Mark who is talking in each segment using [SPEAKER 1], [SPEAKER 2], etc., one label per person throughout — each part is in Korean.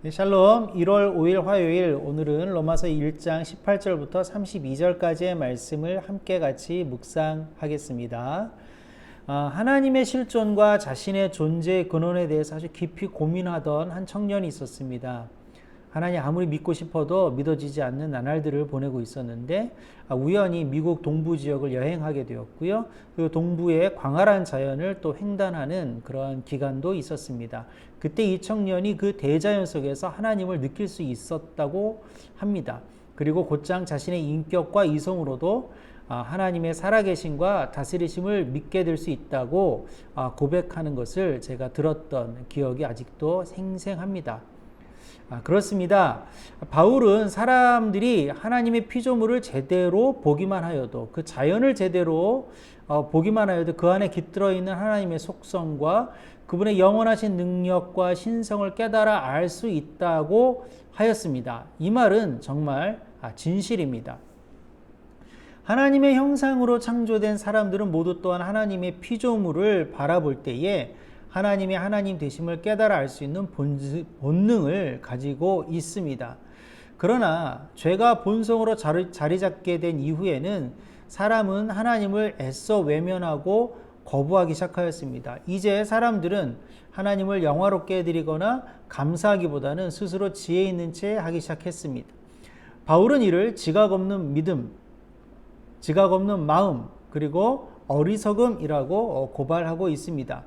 [SPEAKER 1] 네, 샬롬. 1월 5일 화요일, 오늘은 로마서 1장 18절부터 32절까지의 말씀을 함께 같이 묵상하겠습니다. 하나님의 실존과 자신의 존재의 근원에 대해서 아주 깊이 고민하던 한 청년이 있었습니다. 하나님 아무리 믿고 싶어도 믿어지지 않는 나날들을 보내고 있었는데 우연히 미국 동부 지역을 여행하게 되었고요. 그 동부의 광활한 자연을 또 횡단하는 그런 기간도 있었습니다. 그때 이 청년이 그 대자연 속에서 하나님을 느낄 수 있었다고 합니다. 그리고 곧장 자신의 인격과 이성으로도 하나님의 살아계심과 다스리심을 믿게 될 수 있다고 고백하는 것을 제가 들었던 기억이 아직도 생생합니다. 그렇습니다. 바울은 사람들이 하나님의 피조물을 제대로 보기만 하여도, 그 자연을 제대로 보기만 하여도 그 안에 깃들어 있는 하나님의 속성과 그분의 영원하신 능력과 신성을 깨달아 알 수 있다고 하였습니다. 이 말은 정말 진실입니다. 하나님의 형상으로 창조된 사람들은 모두 또한 하나님의 피조물을 바라볼 때에 하나님의 하나님 되심을 깨달아 알 수 있는 본능을 가지고 있습니다. 그러나 죄가 본성으로 자리 잡게 된 이후에는 사람은 하나님을 애써 외면하고 거부하기 시작하였습니다. 이제 사람들은 하나님을 영화롭게 해드리거나 감사하기보다는 스스로 지혜 있는 채 하기 시작했습니다. 바울은 이를 지각 없는 믿음, 지각 없는 마음, 그리고 어리석음이라고 고발하고 있습니다.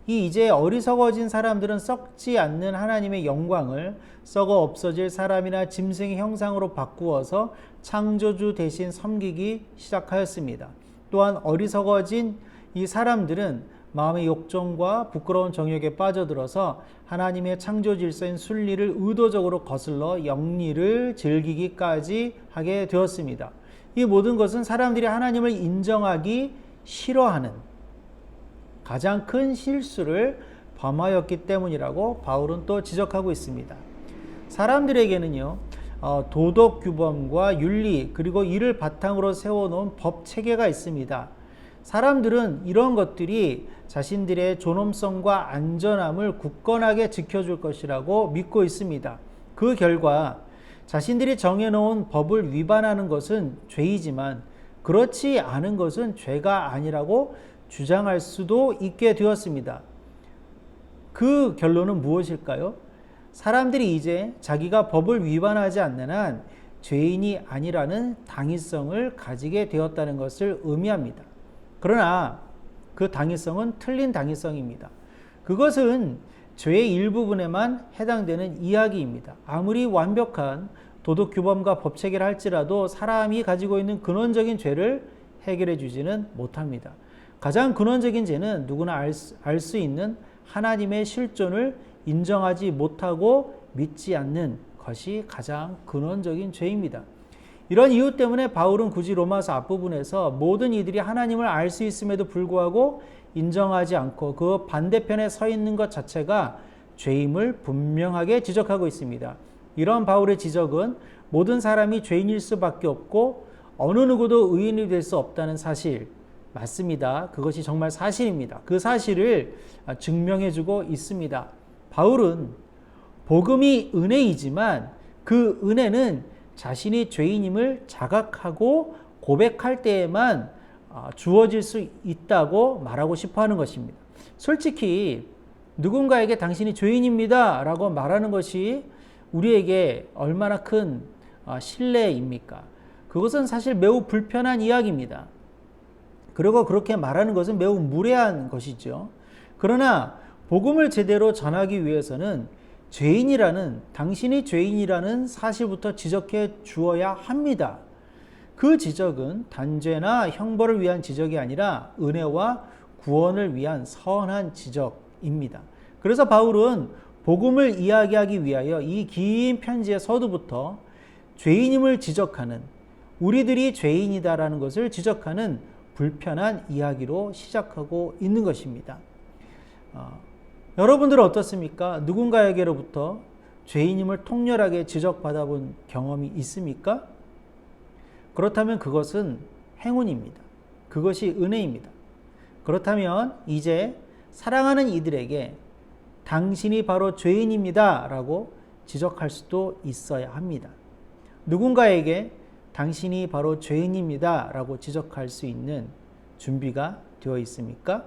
[SPEAKER 1] 이제 어리석어진 사람들은 썩지 않는 하나님의 영광을 썩어 없어질 사람이나 짐승의 형상으로 바꾸어서 창조주 대신 섬기기 시작하였습니다. 또한 어리석어진 이 사람들은 마음의 욕정과 부끄러운 정욕에 빠져들어서 하나님의 창조 질서인 순리를 의도적으로 거슬러 영리를 즐기기까지 하게 되었습니다. 이 모든 것은 사람들이 하나님을 인정하기 싫어하는 가장 큰 실수를 범하였기 때문이라고 바울은 또 지적하고 있습니다. 사람들에게는요, 도덕 규범과 윤리, 그리고 이를 바탕으로 세워놓은 법 체계가 있습니다. 사람들은 이런 것들이 자신들의 존엄성과 안전함을 굳건하게 지켜줄 것이라고 믿고 있습니다. 그 결과 자신들이 정해놓은 법을 위반하는 것은 죄이지만 그렇지 않은 것은 죄가 아니라고 주장할 수도 있게 되었습니다. 그 결론은 무엇일까요? 사람들이 이제 자기가 법을 위반하지 않는 한 죄인이 아니라는 당위성을 가지게 되었다는 것을 의미합니다. 그러나 그 당위성은 틀린 당위성입니다. 그것은 죄의 일부분에만 해당되는 이야기입니다. 아무리 완벽한 도덕 규범과 법 체계를 할지라도 사람이 가지고 있는 근원적인 죄를 해결해 주지는 못합니다. 가장 근원적인 죄는 누구나 알 수 있는 하나님의 실존을 인정하지 못하고 믿지 않는 것이 가장 근원적인 죄입니다. 이런 이유 때문에 바울은 굳이 로마서 앞부분에서 모든 이들이 하나님을 알 수 있음에도 불구하고 인정하지 않고 그 반대편에 서 있는 것 자체가 죄임을 분명하게 지적하고 있습니다. 이런 바울의 지적은 모든 사람이 죄인일 수밖에 없고 어느 누구도 의인이 될 수 없다는 사실, 맞습니다. 그것이 정말 사실입니다. 그 사실을 증명해주고 있습니다. 바울은 복음이 은혜이지만 그 은혜는 자신이 죄인임을 자각하고 고백할 때에만 주어질 수 있다고 말하고 싶어 하는 것입니다. 솔직히 누군가에게 당신이 죄인입니다 라고 말하는 것이 우리에게 얼마나 큰 신뢰입니까? 그것은 사실 매우 불편한 이야기입니다. 그리고 그렇게 말하는 것은 매우 무례한 것이죠. 그러나 복음을 제대로 전하기 위해서는 당신이 죄인이라는 사실부터 지적해 주어야 합니다. 그 지적은 단죄나 형벌을 위한 지적이 아니라 은혜와 구원을 위한 선한 지적입니다. 그래서 바울은 복음을 이야기하기 위하여 이 긴 편지의 서두부터 죄인임을 지적하는, 우리들이 죄인이다라는 것을 지적하는 불편한 이야기로 시작하고 있는 것입니다. 여러분들은 어떻습니까? 누군가에게로부터 죄인임을 통렬하게 지적받아 본 경험이 있습니까? 그렇다면 그것은 행운입니다. 그것이 은혜입니다. 그렇다면 이제 사랑하는 이들에게 당신이 바로 죄인입니다 라고 지적할 수도 있어야 합니다. 누군가에게 당신이 바로 죄인입니다 라고 지적할 수 있는 준비가 되어 있습니까?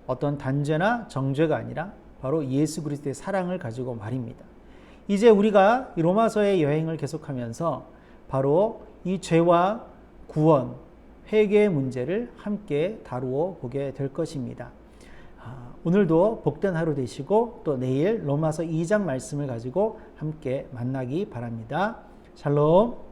[SPEAKER 1] 어떤 단죄나 정죄가 아니라 바로 예수 그리스도의 사랑을 가지고 말입니다. 이제 우리가 이 로마서의 여행을 계속하면서 바로 이 죄와 구원, 회개의 문제를 함께 다루어 보게 될 것입니다. 오늘도 복된 하루 되시고 또 내일 로마서 2장 말씀을 가지고 함께 만나기 바랍니다. 샬롬.